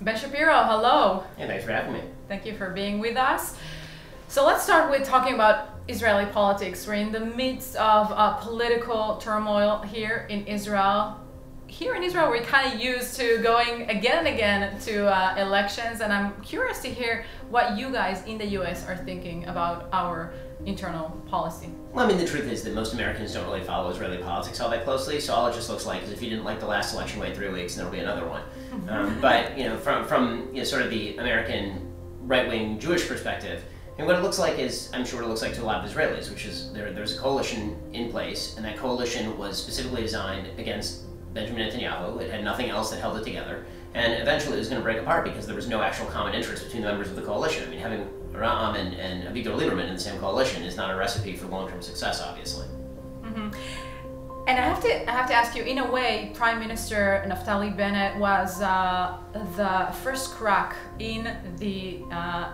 Ben Shapiro, hello. Hey, thanks for having me. Thank you for being with us. So let's start with talking about Israeli politics. We're in the midst of political turmoil here in Israel. Here in Israel, we're kind of used to going again and again to elections, and I'm curious to hear what you guys in the US are thinking about our internal policy. Well, I mean, the truth is that most Americans don't really follow Israeli politics all that closely, so all it just looks like is if you didn't like the last election, wait 3 weeks and there'll be another one. But, you know, from sort of the American right-wing Jewish perspective, and what it looks like is, I'm sure what it looks like to a lot of Israelis, which is there's a coalition in place, and that coalition was specifically designed against Benjamin Netanyahu. It had nothing else that held it together, and eventually it was going to break apart because there was no actual common interest between the members of the coalition. I mean, having Ram and Avigdor Lieberman in the same coalition is not a recipe for long-term success, obviously. And I have to ask you, in a way, Prime Minister Naftali Bennett was the first crack in the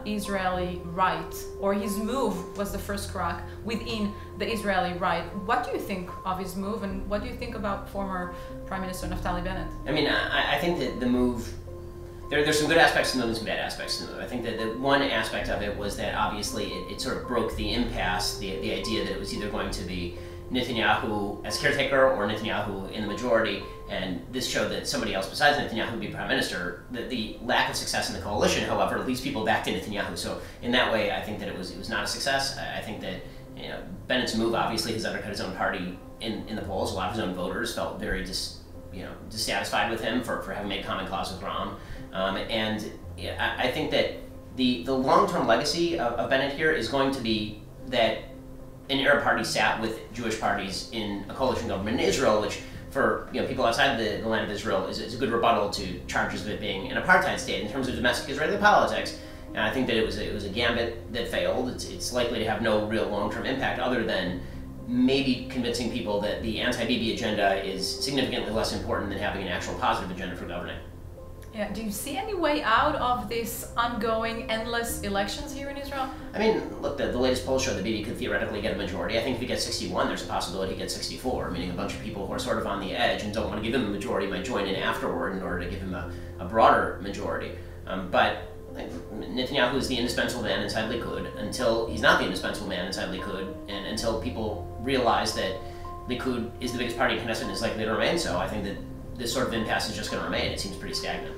Israeli right, or his move was the first crack within the Israeli right. What do you think of his move, and what do you think about former Prime Minister Naftali Bennett? I mean, I think that the move, there's some good aspects to the move and some bad aspects to the move. I think that the one aspect of it was that obviously it sort of broke the impasse, the idea that it was either going to be Netanyahu as caretaker or Netanyahu in the majority, and this showed that somebody else besides Netanyahu would be prime minister. The lack of success in the coalition, however, leads people back to Netanyahu. So in that way, I think that it was not a success. I think that Bennett's move obviously has undercut his own party in the polls. A lot of his own voters felt very dissatisfied with him for having made common cause with Ram, and I think that the long-term legacy of Bennett here is going to be that an Arab party sat with Jewish parties in a coalition government in Israel, which for people outside the land of Israel is a good rebuttal to charges of it being an apartheid state in terms of domestic Israeli politics. And I think that it was a gambit that failed. It's likely to have no real long-term impact other than maybe convincing people that the anti-Bibi agenda is significantly less important than having an actual positive agenda for governing. Yeah. Do you see any way out of this ongoing, endless elections here in Israel? I mean, look, the latest polls show that Bibi could theoretically get a majority. I think if he gets 61, there's a possibility he gets 64, meaning a bunch of people who are sort of on the edge and don't want to give him a majority might join in afterward in order to give him a broader majority. But Netanyahu is the indispensable man inside Likud until he's not the indispensable man inside Likud, and until people realize that Likud is the biggest party in Knesset and is likely to remain so. I think that this sort of impasse is just going to remain. It seems pretty stagnant.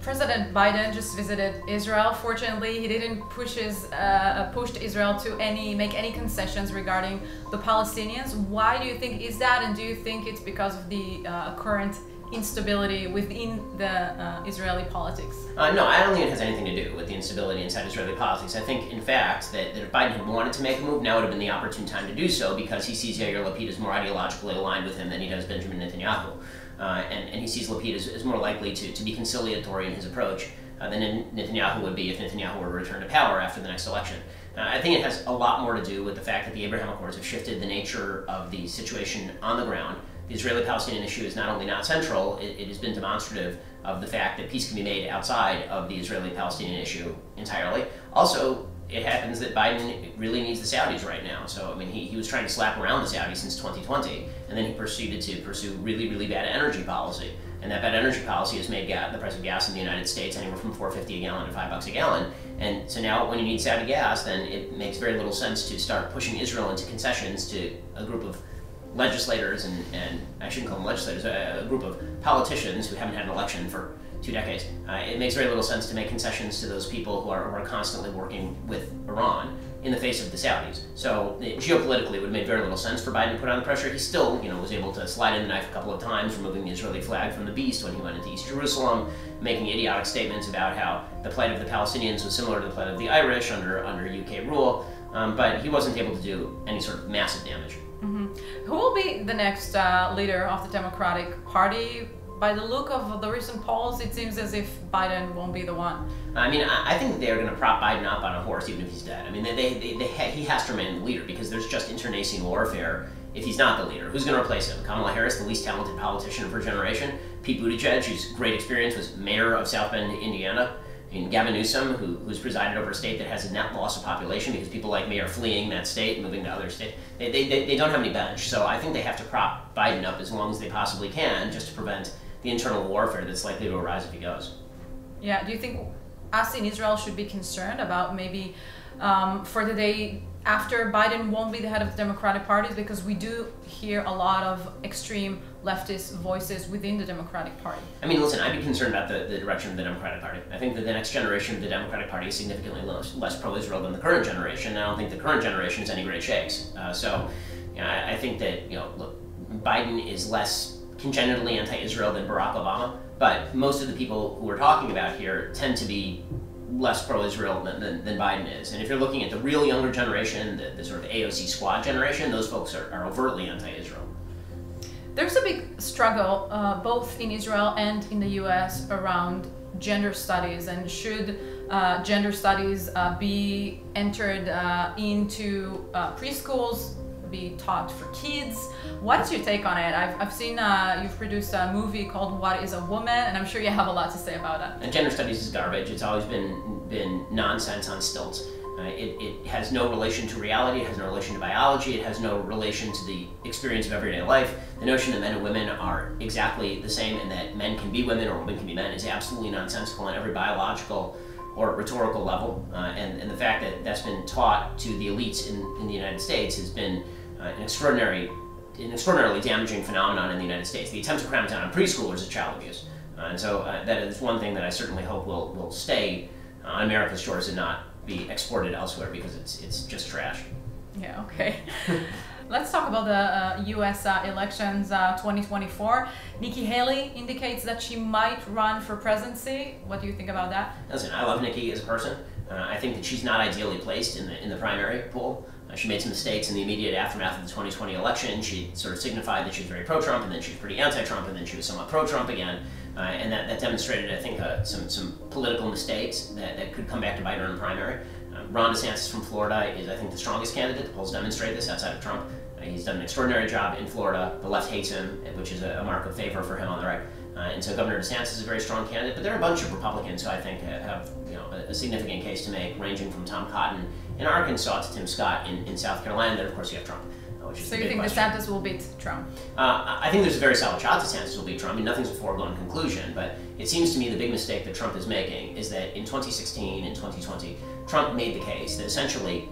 President Biden just visited Israel. Fortunately, he didn't pushed Israel to make any concessions regarding the Palestinians. Why do you think is that, and do you think it's because of the current instability within the Israeli politics? No, I don't think it has anything to do with the instability inside Israeli politics. I think, in fact, that if Biden had wanted to make a move, now would have been the opportune time to do so because he sees Yair Lapid as more ideologically aligned with him than he does Benjamin Netanyahu. And he sees Lapid as more likely to be conciliatory in his approach than Netanyahu would be if Netanyahu were to return to power after the next election. I think it has a lot more to do with the fact that the Abraham Accords have shifted the nature of the situation on the ground. The Israeli-Palestinian issue is not only not central, it has been demonstrative of the fact that peace can be made outside of the Israeli-Palestinian issue entirely. Also, it happens that Biden really needs the Saudis right now. So, I mean, he was trying to slap around the Saudis since 2020, and then he proceeded to pursue really, really bad energy policy. And that bad energy policy has made the price of gas in the United States anywhere from $4.50 a gallon to $5 a gallon. And so now when you need Saudi gas, then it makes very little sense to start pushing Israel into concessions to a group of legislators and I shouldn't call them legislators, a group of politicians who haven't had an election for 2 decades. It makes very little sense to make concessions to those people who are constantly working with Iran in the face of the Saudis. So geopolitically, it would have made very little sense for Biden to put on the pressure. He still, was able to slide in the knife a couple of times, removing the Israeli flag from the beast when he went into East Jerusalem, making idiotic statements about how the plight of the Palestinians was similar to the plight of the Irish under UK rule. But he wasn't able to do any sort of massive damage. Who will be the next leader of the Democratic Party? By the look of the recent polls, it seems as if Biden won't be the one. I mean, I think they're going to prop Biden up on a horse even if he's dead. I mean, he has to remain the leader because there's just internecine warfare if he's not the leader. Who's going to replace him? Kamala Harris, the least talented politician of her generation? Pete Buttigieg, whose great experience was mayor of South Bend, Indiana? I mean, Gavin Newsom, who's presided over a state that has a net loss of population because people like me are fleeing that state, moving to other states. They don't have any bench, so I think they have to prop Biden up as long as they possibly can just to prevent the internal warfare that's likely to arise if he goes. Yeah, do you think us in Israel should be concerned about maybe for the day after Biden won't be the head of the Democratic Party, because we do hear a lot of extreme leftist voices within the Democratic Party? I mean, listen, I'd be concerned about the direction of the Democratic Party. I think that the next generation of the Democratic Party is significantly less pro-Israel than the current generation, and I don't think the current generation is any great shakes. So, you know, I think that, you know, look, Biden is less congenitally anti-Israel than Barack Obama, but most of the people who we're talking about here tend to be less pro-Israel than Biden is. And if you're looking at the real younger generation, the sort of AOC squad generation, those folks are overtly anti-Israel. There's a big struggle both in Israel and in the US around gender studies, and should gender studies be entered into preschools, be taught for kids? What is your take on it? I've seen you've produced a movie called What is a Woman, and I'm sure you have a lot to say about it. And gender studies is garbage. It's always been nonsense on stilts. It has no relation to reality, it has no relation to biology, it has no relation to the experience of everyday life. The notion that men and women are exactly the same and that men can be women or women can be men is absolutely nonsensical on every biological or rhetorical level. And the fact that that's been taught to the elites in the United States has been an extraordinarily damaging phenomenon in the United States. The attempt to cram it down on preschoolers is child abuse. And so that is one thing that I certainly hope will stay on America's shores and not be exported elsewhere, because it's just trash. Yeah, okay. Let's talk about the US elections 2024. Nikki Haley indicates that she might run for presidency. What do you think about that? Listen, I love Nikki as a person. I think that she's not ideally placed in the primary pool. She made some mistakes in the immediate aftermath of the 2020 election. She sort of signified that she was very pro-Trump, and then she was pretty anti-Trump, and then she was somewhat pro-Trump again. And that demonstrated, I think, some political mistakes that could come back to bite her in the primary. Ron DeSantis from Florida is, I think, the strongest candidate. The polls demonstrate this outside of Trump. He's done an extraordinary job in Florida. The left hates him, which is a mark of favor for him on the right. And so Governor DeSantis is a very strong candidate. But there are a bunch of Republicans who I think have a significant case to make, ranging from Tom Cotton in Arkansas to Tim Scott in South Carolina. Then, of course, you have Trump. So you think DeSantis will beat Trump? I think there's a very solid shot DeSantis will beat Trump. I mean, nothing's a foregone conclusion, but it seems to me the big mistake that Trump is making is that in 2016 and 2020, Trump made the case that essentially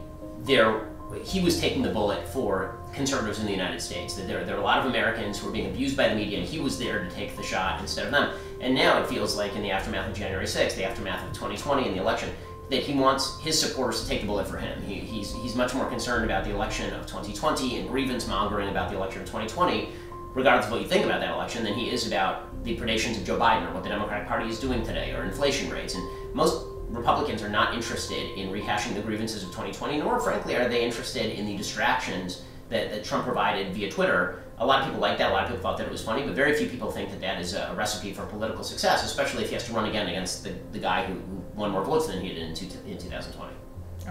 he was taking the bullet for conservatives in the United States, that there are a lot of Americans who are being abused by the media, and he was there to take the shot instead of them. And now it feels like in the aftermath of January 6th, the aftermath of 2020 and the election, that he wants his supporters to take the bullet for him. He's much more concerned about the election of 2020 and grievance mongering about the election of 2020, regardless of what you think about that election, than he is about the predations of Joe Biden or what the Democratic Party is doing today or inflation rates. And most Republicans are not interested in rehashing the grievances of 2020, nor frankly are they interested in the distractions that Trump provided via Twitter. A lot of people like that, a lot of people thought that it was funny, but very few people think that that is a recipe for political success, especially if he has to run again against the guy who won more votes than he did in 2020.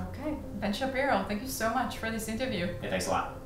Okay, Ben Shapiro, thank you so much for this interview. Yeah, thanks a lot.